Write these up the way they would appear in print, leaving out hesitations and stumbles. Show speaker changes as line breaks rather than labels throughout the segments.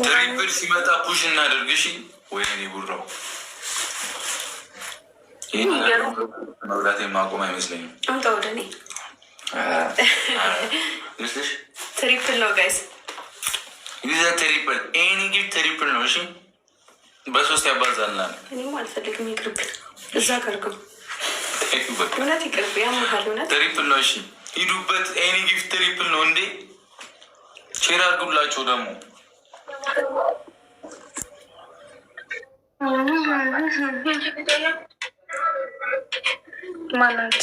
ትሪፕል ሲመጣ ፑሽ እናደርግ። እሺ ወይኔ ጉራው መብላት የማቆም አይመስለኝም።
አምጣ ወደ እኔ
ምስልሽ
ትሪፕል ነው ጋይስ፣
ትሪፕል ኤኒ ጊፍት ትሪፕል ነው። እሺ በሶስት ያባዛልናል።
እኔም አልፈልግም፣ ይቅርብኝ። እዛ ቀርገው እውነት ይቅርብ፣ ያመሃል እውነት
ትሪፕል ነው። እሺ ሂዱበት። ኤኒ ጊፍት ትሪፕል ነው እንዴ! ሼር አድርጉላቸው ደግሞ
ማናት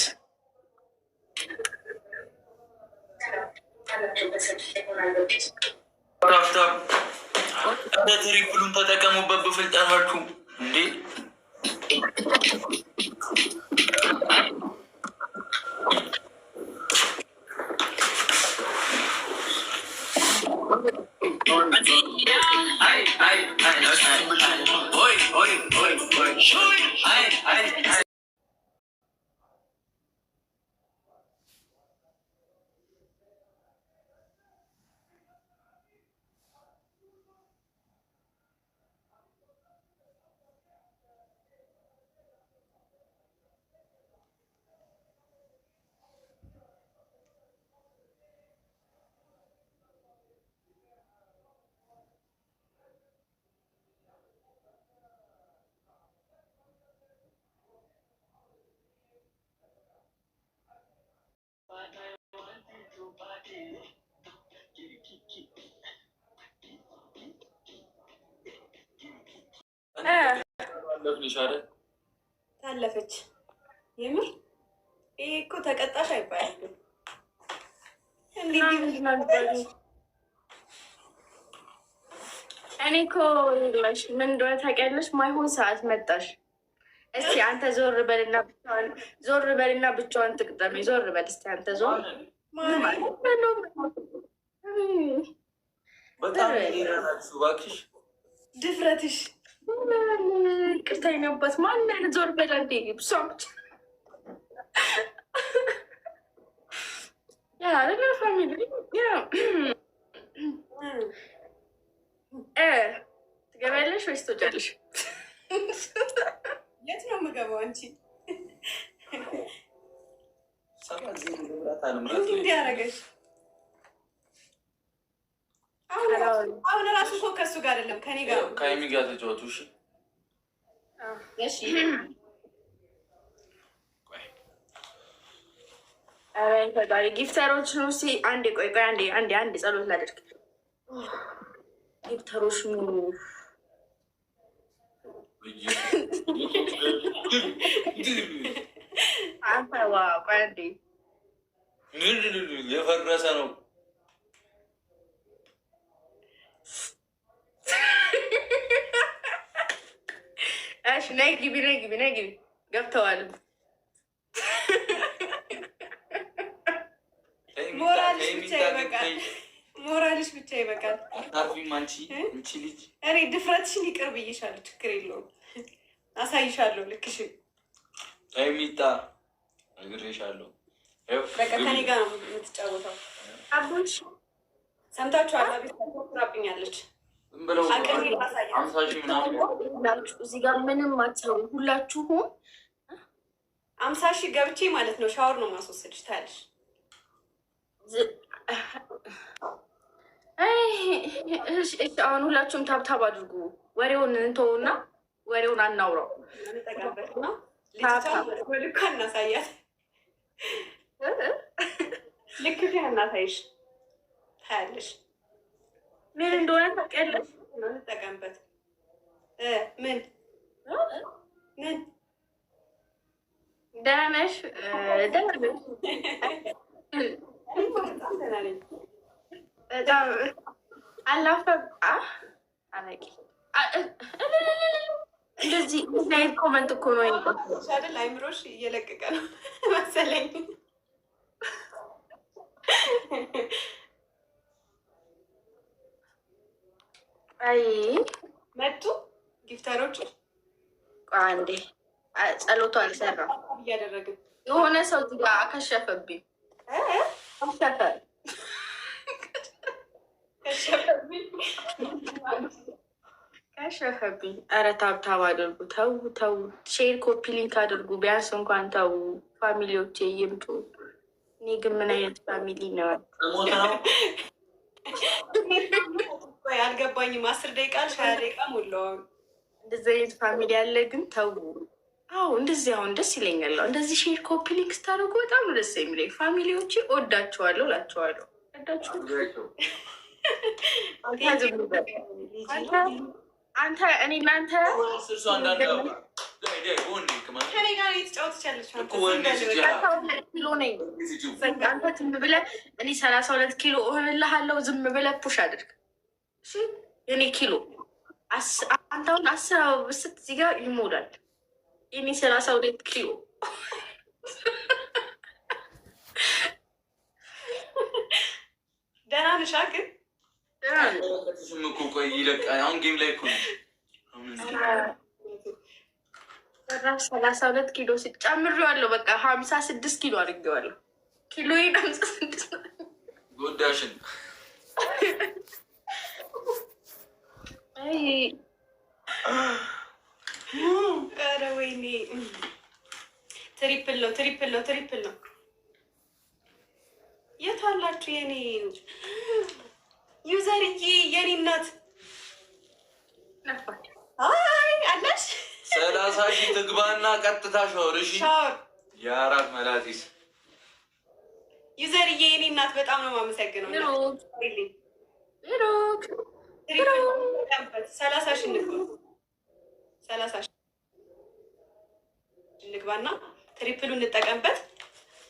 እንደ ትሪፕሉን ተጠቀሙበት በፍልጠታችሁ እንዴ!
ታለፈች። የምር ይሄ እኮ ተቀጣሽ አይባልም።
እኔ እኮ ምን እንደሆነ ታውቂያለሽ? ማይሆን ሰዓት መጣሽ። እስቲ አንተ ዞር በልና ብቻዋን ትቅጠሚ። ዞር በል እስቲ አንተ ዞር።
ድፍረትሽ
ቅርታ ነበት። ማን ዞር በላ እንዴ? ብሷ ብቻ ፋሚሊ ትገቢያለሽ ወይስ ትወጫለሽ?
የት ነው የምገባው? አንቺ እንዲህ ያደረገሽ አሁን ራሱ እኮ ከእሱ ጋር አይደለም ከኔ ጋር
ከሀይሚ ጋር ተጫወቱ። እሺ
ፈጣሪ ጊፍተሮች ነው። እስኪ አንዴ ቆይ አንዴ ጸሎት ላደርግ። ጊፍተሮች ኑ አንተዋ ቆይ አንዴ
የፈረሰ ነው።
እሺ ነይ ግቢ ገብተዋል።
ሞራልሽ ብቻ ይበቃል።
አንቺ ልጅ
እኔ ድፍረትሽን ይቅር ብዬሻለሁ። ችግር የለውም አሳይሻለሁ። ልክሽን
ሚጣ እግሬሻለሁ።
በቃ ከኔ ጋር ነው የምትጫወተው። አቦሽ ሰምታችኋል። ቤት ትራብኛለች።
እዚህ ጋር ምንም አትሰሩ ሁላችሁም።
50 ሺህ ገብቼ ማለት ነው ሻወር ነው ማስወሰድሽ ታያለሽ።
አሁን ሁላችሁም ታብታብ አድርጉ። ወሬውን እንተውና ወሬውን አናውራው።
ልክ እናሳያት። ልክ እናሳይሽ ታያለሽ።
ምን እንደሆነ ታውቂያለሽ?
እንጠቀምበት። ምን
ደህና ነሽ? በጣም አላፈብ አላቂ እንደዚህ ናይት ኮመንት እኮ ነው
አይደል? አይምሮሽ እየለቀቀ ነው መሰለኝ።
አይ
መጡ ጊፍተሮች።
አንዴ ጸሎቱ አልሰራም
እያደረግን
የሆነ ሰው እዚህ ጋር አከሸፈብኝ። ከሸፈብኝ። ኧረ ታብታብ አድርጉ። ተው ተው፣ ሼር ኮፒ ሊንክ አድርጉ። ቢያንስ እንኳን ተው፣ ፋሚሊዎቼ ይምጡ። እኔ ግን ምን አይነት ፋሚሊ ነው?
አልገባኝም። 10 ደቂቃ 20 ደቂቃ ሞላው።
እንደዚህ አይነት ፋሚሊ ያለ ግን ተው። አዎ እንደዚህ አሁን ደስ ይለኛል። እንደዚህ ሼር ኮፒ ሊንክ ስታደርጉ በጣም ነው ደስ የሚለኝ። ፋሚሊዎቼ ወዳቸዋለሁ፣ እላቸዋለሁ። አንተ እኔ እናንተ ኪሎ ነኝ። አንተ ዝም ብለህ እኔ 32 ኪሎ እሆንልሃለሁ። ዝም ብለህ ፑሽ አድርግ የኔ ኪሎ። አንተ አሁን 10 ብስት እዚህ ጋር ይሞላል። የኔ 32 ኪሎ
ደህና ነሽ? ግን
አሁን ጌም ላይ
32 ኪሎ ጨምሬዋለሁ። በቃ 56 ኪሎ አድርጌዋለሁ። ኪሎዬን 56
ጎዳሽን።
ኧረ ወይኔ ትሪፕል ነው፣ ትሪፕል ነው፣ ትሪፕል ነው። የት አላችሁ የኔ ዩዘርዬ? የኔ እናት አይ አለሽ
30 ሺህ ትግባና ቀጥታ ሻወር። እሺ
ሻወር
የአራት መላጢስ
ዩዘርዬ፣ የኔ እናት በጣም ነው የማመሰግነው። 30 ሺህ እንግባ፣ 30 ሺህ እንግባና ትሪፕሉ እንጠቀምበት።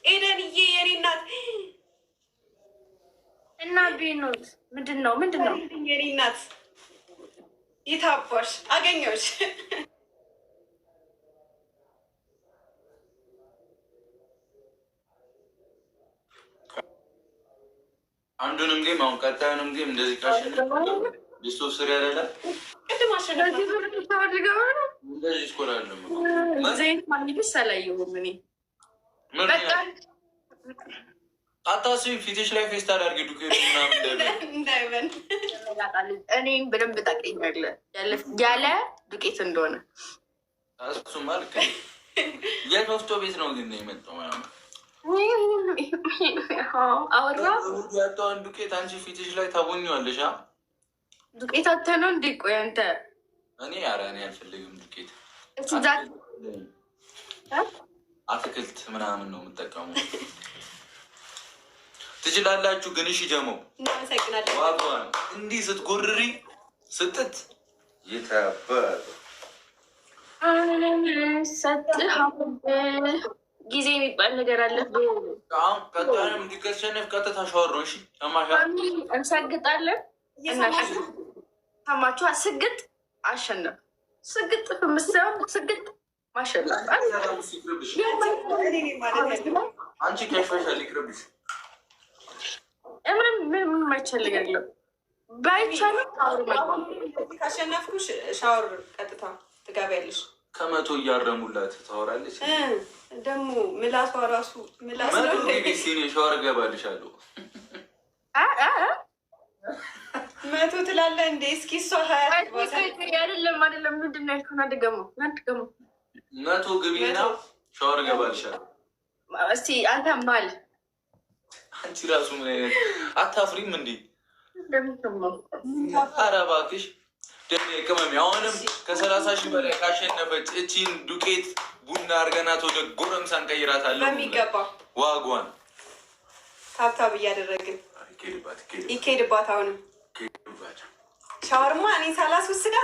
ኤደንዬ የኔ እናት
እና ቢኖት ምንድን ነው
የኔ እናት ይታባሽ አገኘሁሽ።
አንዱንም ጌም አሁን ቀጣዩንም ጌም እንደዚህ ካሸነፍ ሊስቶ ስር ያለለ
ቅድም አሸነፍ
እንደዚህ ስኮራለ
ዘይት ማንግስ አላየሁም እኔ በቃ
አታስቢ። ፊትሽ ላይ ፌስታ አድርጊ ዱቄቱ ምናምን
እንዳይበን።
እኔም በደንብ ታውቀኛለህ ያለ ዱቄት እንደሆነ።
እሱማ ልክ ነው። የት ወፍጮ ቤት ነው ግን የመጣው?
አወራ
ያጣውን ዱቄት አንቺ ፊትሽ ላይ ታቦኘዋለሽ።
ዱቄት አተህ ነው እንዴ? ቆይ አንተ
እኔ እኔ አልፈልግም ዱቄት። አትክልት ምናምን ነው የምጠቀሙ። ትችላላችሁ ግን እሺ። ጀሞ
እናመሰግናለን።
ዋጋዋን እንዲህ ስትጎርሪ ስትት ይተባል
ጊዜ የሚባል ነገር አለ።
አሁን ቀጣዩንም እንዲከሸነፍ ቀጥታ ሻወር ነው። እሺ
እንሰግጣለን። ሰማችኋ? ስግጥ አሸነፍ። ስግጥ ምሰው ስግጥ ማሸነፍ።
አንቺ ከሽፈሻል። ይቅርብሽ።
ምን ማይቻልጋለሁ ባይቻልም
ካሸነፍኩሽ ሻወር ቀጥታ ትገቢያለሽ።
100 እያረሙላት ታወራለች።
ደግሞ ምላሷ ራሱ ምላስ ነው።
ሻወር እገባልሻለሁ
100 ትላለህ እንዴ? እስኪ እሷ 20
አይደለም ምንድን ነው ያልከው? አድገመው
100 ግቢና ሻወር እገባልሻለሁ።
እስቲ አንተ ማል
አንቺ ራሱ ምን አይነት አታፍሪም እንዴ? ኧረ እባክሽ ደሜ ቅመም። አሁንም ከ30 ሺህ በላይ ካሸነፈች እቺን ዱቄት ቡና አድርገናት ወደ ጎረምሳ እንቀይራታለን
በሚገባ።
ዋጓን
ታብታብ እያደረግን ይኬድባት። አሁንም ሻወርማ እኔ ሳላስወስዳ